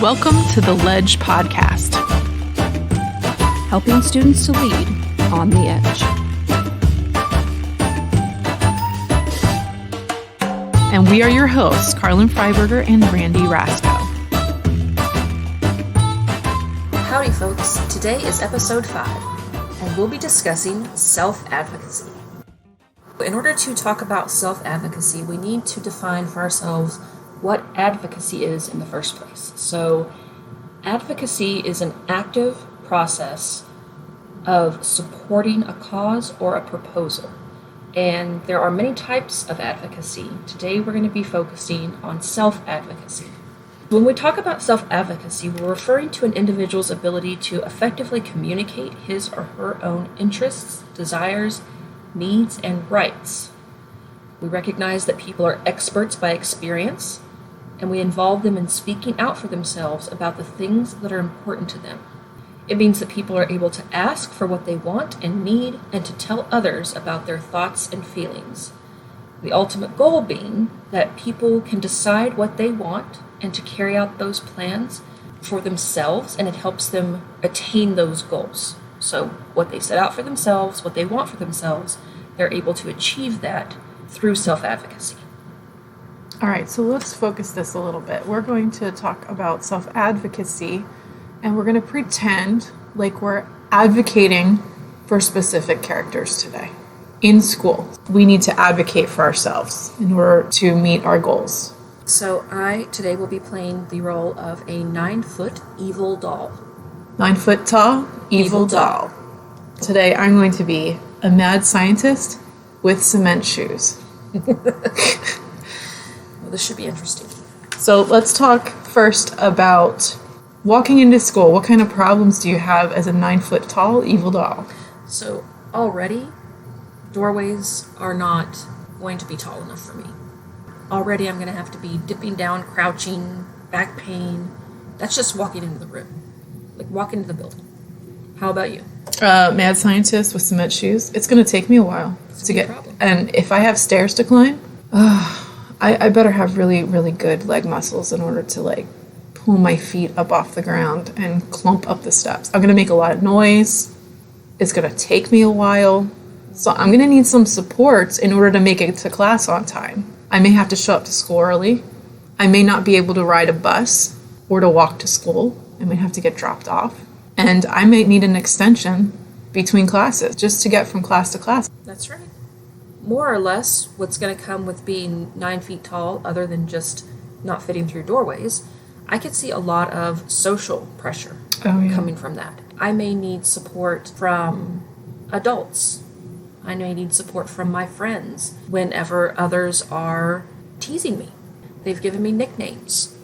Welcome to the Ledge Podcast, helping students to lead on the edge. And we are your hosts, Carlyn Freiberger and Randi Rasco. Howdy folks, today is episode 5, and we'll be discussing self-advocacy. In order to talk about self-advocacy, we need to define for ourselves what advocacy is in the first place. So, advocacy is an active process of supporting a cause or a proposal. And there are many types of advocacy. Today we're going to be focusing on self-advocacy. When we talk about self-advocacy, we're referring to an individual's ability to effectively communicate his or her own interests, desires, needs, and rights. We recognize that people are experts by experience, and we involve them in speaking out for themselves about the things that are important to them. It means that people are able to ask for what they want and need and to tell others about their thoughts and feelings. The ultimate goal being that people can decide what they want and to carry out those plans for themselves, and it helps them attain those goals. So what they set out for themselves, what they want for themselves, they're able to achieve that through self-advocacy. All right, so let's focus this a little bit. We're going to talk about self-advocacy, and we're going to pretend like we're advocating for specific characters today. In school, we need to advocate for ourselves in order to meet our goals. So I today will be playing the role of a 9-foot evil doll. 9 foot tall, evil doll. Today I'm going to be a mad scientist with cement shoes. Well, this should be interesting. So let's talk first about walking into school. What kind of problems do you have as a 9 foot tall evil doll? So already, doorways are not going to be tall enough for me. Already I'm going to have to be dipping down, crouching, back pain. That's just walking into the room. Like walking into the building. How about you? Mad scientist with cement shoes. It's going to take me a while to get. Problem. And if I have stairs to climb, I better have really, really good leg muscles in order to pull my feet up off the ground and clump up the steps. I'm going to make a lot of noise. It's going to take me a while. So I'm going to need some supports in order to make it to class on time. I may have to show up to school early. I may not be able to ride a bus or to walk to school. I might have to get dropped off. And I might need an extension between classes just to get from class to class. That's right. More or less, what's going to come with being 9 feet tall, other than just not fitting through doorways, I could see a lot of social pressure coming from that. I may need support from adults. I may need support from my friends whenever others are teasing me. They've given me nicknames.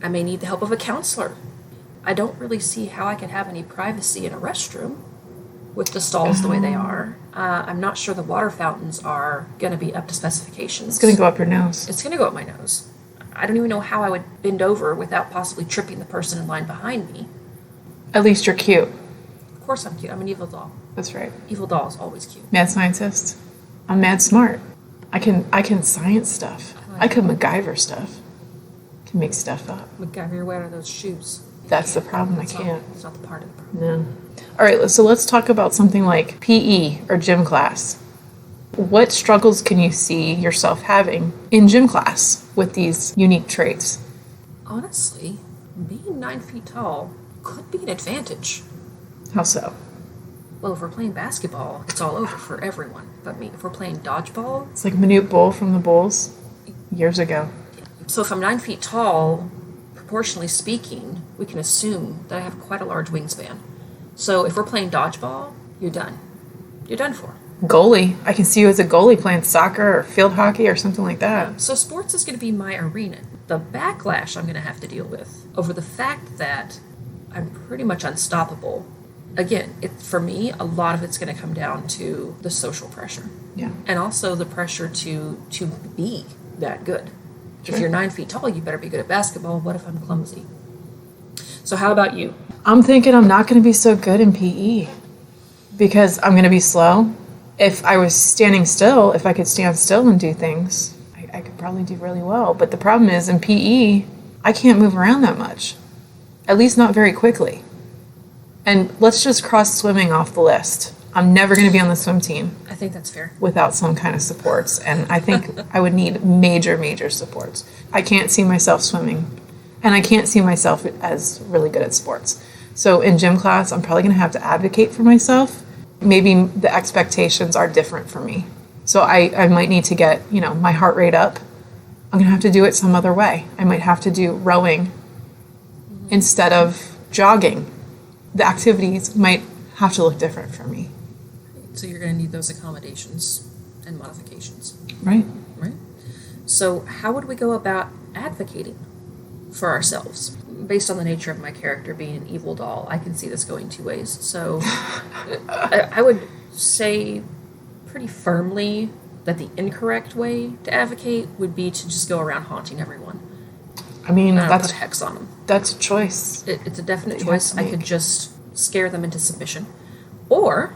I may need the help of a counselor. I don't really see how I could have any privacy in a restroom with the stalls the way they are. I'm not sure the water fountains are going to be up to specifications. It's going to go up your nose. It's going to go up my nose. I don't even know how I would bend over without possibly tripping the person in line behind me. At least you're cute. Of course I'm cute. I'm an evil doll. That's right. Evil doll is always cute. Mad scientist. I'm mad smart. I can science stuff. I could MacGyver stuff. I can make stuff up. MacGyver, you're wearing those shoes. That's the problem. I can't. It's not the part of the problem. No. All right, so let's talk about something like PE or gym class. What struggles can you see yourself having in gym class with these unique traits? Honestly, being 9 feet tall could be an advantage. How so? Well, if we're playing basketball, it's all over for everyone. But if we're playing dodgeball... It's like Manute Bull from the Bulls years ago. So if I'm 9 feet tall, proportionally speaking, we can assume that I have quite a large wingspan. So if we're playing dodgeball, you're done. You're done for. Goalie. I can see you as a goalie playing soccer or field hockey or something like that. So sports is going to be my arena. The backlash I'm going to have to deal with over the fact that I'm pretty much unstoppable. Again, for me, a lot of it's going to come down to the social pressure. Yeah. And also the pressure to be that good. Sure. If you're 9 feet tall, you better be good at basketball. What if I'm clumsy? So how about you? I'm thinking I'm not going to be so good in PE because I'm going to be slow. If I was standing still, if I could stand still and do things, I could probably do really well. But the problem is in PE, I can't move around that much. at least not very quickly. And let's just cross swimming off the list. I'm never going to be on the swim team I think that's fair. without some kind of supports. And I think I would need major, major supports. I can't see myself swimming, and I can't see myself as really good at sports. So in gym class, I'm probably going to have to advocate for myself. Maybe the expectations are different for me. So I might need to get, my heart rate up. I'm going to have to do it some other way. I might have to do rowing instead of jogging. The activities might have to look different for me. So you're going to need those accommodations and modifications. Right. Right? So how would we go about advocating for ourselves? Based on the nature of my character being an evil doll, I can see this going two ways. So I would say pretty firmly that the incorrect way to advocate would be to just go around haunting everyone. I mean, Put a hex on them. That's a choice. It's a definite that you have choice. to I make. could just scare them into submission. Or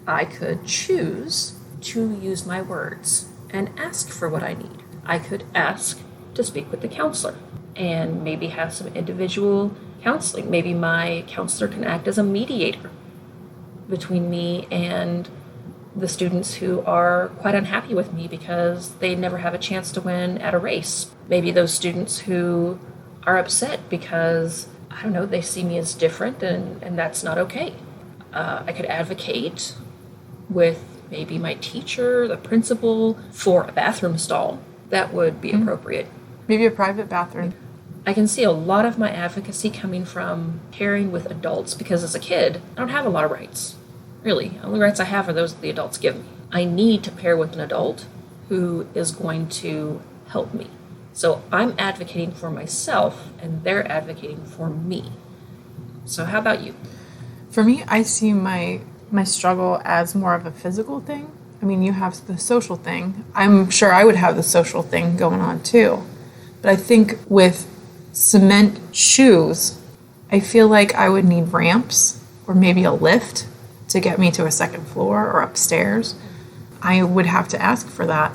I could choose to use my words and ask for what I need. I could ask to speak with the counselor and maybe have some individual counseling. Maybe my counselor can act as a mediator between me and the students who are quite unhappy with me because they never have a chance to win at a race. Maybe those students who are upset because, I don't know, they see me as different and that's not okay. I could advocate with maybe my teacher, the principal, for a bathroom stall. That would be appropriate. Maybe a private bathroom. I can see a lot of my advocacy coming from pairing with adults because as a kid, I don't have a lot of rights. Really, the only rights I have are those that the adults give me. I need to pair with an adult who is going to help me. So I'm advocating for myself and they're advocating for me. So how about you? For me, I see my struggle as more of a physical thing. I mean, you have the social thing. I'm sure I would have the social thing going on too. But I think with cement shoes, I feel like I would need ramps or maybe a lift to get me to a second floor or upstairs. I would have to ask for that.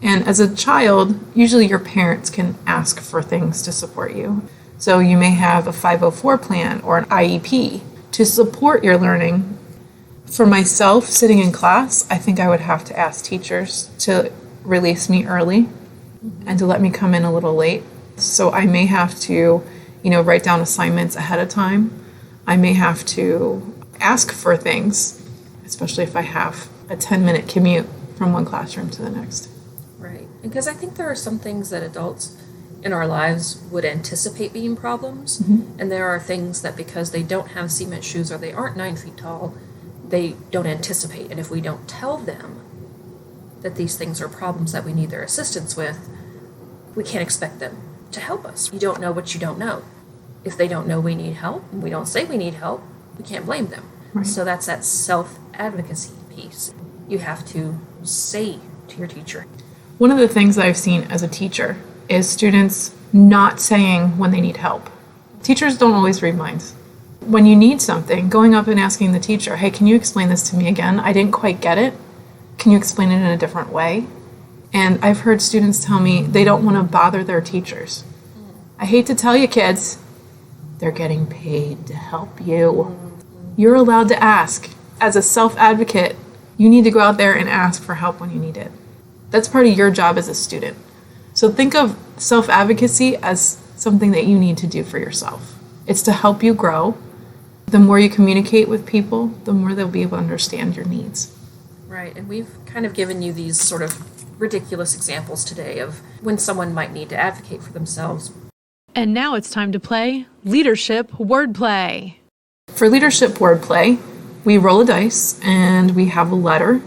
And as a child, usually your parents can ask for things to support you. So you may have a 504 plan or an IEP to support your learning. For myself, sitting in class, I think I would have to ask teachers to release me early and to let me come in a little late. So I may have to, write down assignments ahead of time. I may have to ask for things, especially if I have a 10-minute commute from one classroom to the next. Right. Because I think there are some things that adults in our lives would anticipate being problems. Mm-hmm. And there are things that because they don't have cement shoes or they aren't 9 feet tall, they don't anticipate. And if we don't tell them that these things are problems that we need their assistance with, we can't expect them to help us. You don't know what you don't know. If they don't know we need help and we don't say we need help, we can't blame them. Right. So that's that self-advocacy piece. You have to say to your teacher. One of the things that I've seen as a teacher is students not saying when they need help. Teachers don't always read minds. When you need something, going up and asking the teacher, hey, can you explain this to me again? I didn't quite get it. Can you explain it in a different way? And I've heard students tell me they don't want to bother their teachers. I hate to tell you, kids, they're getting paid to help you. You're allowed to ask. As a self-advocate, you need to go out there and ask for help when you need it. That's part of your job as a student. So think of self-advocacy as something that you need to do for yourself. It's to help you grow. The more you communicate with people, the more they'll be able to understand your needs. Right, and we've kind of given you these sort of ridiculous examples today of when someone might need to advocate for themselves. And now it's time to play Leadership Wordplay. For leadership wordplay, we roll a dice and we have a letter.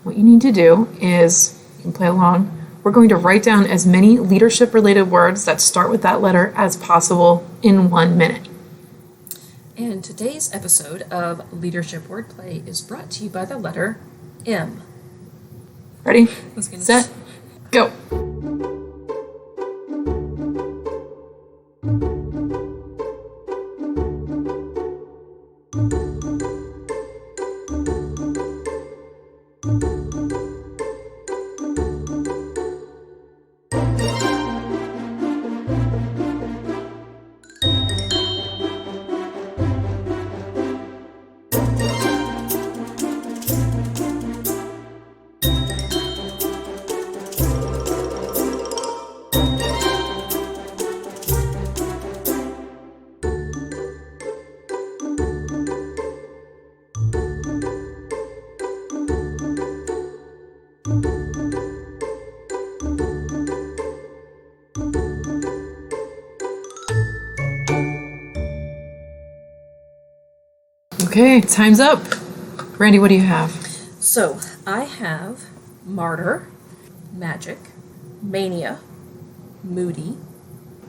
What you need to do is, you can play along, we're going to write down as many leadership-related words that start with that letter as possible in 1 minute. And today's episode of Leadership Wordplay is brought to you by the letter M. Ready, set, go. Okay, time's up. Randi, what do you have? So, I have martyr, magic, mania, moody,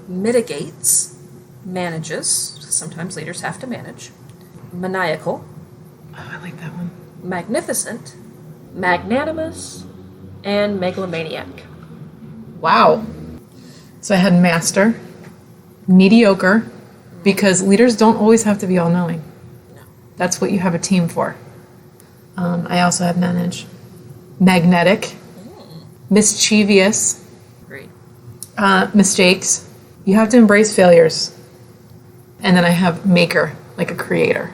mitigates, manages, sometimes leaders have to manage, maniacal, Oh, I like that one. magnificent, magnanimous, and megalomaniac. Wow. So I had master, mediocre, because leaders don't always have to be all-knowing. That's what you have a team for. I also have manage, magnetic, mischievous, Great. mistakes. You have to embrace failures. And then I have maker, like a creator.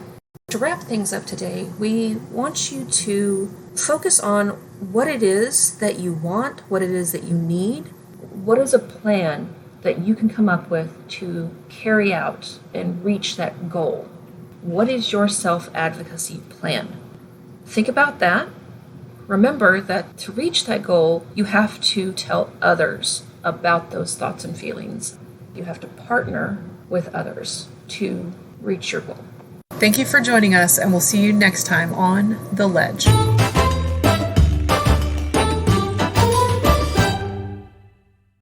To wrap things up today, we want you to focus on what it is that you want, what it is that you need. What is a plan that you can come up with to carry out and reach that goal? What is your self-advocacy plan? Think about that. Remember that to reach that goal, you have to tell others about those thoughts and feelings. You have to partner with others to reach your goal. Thank you for joining us, and we'll see you next time on The Ledge.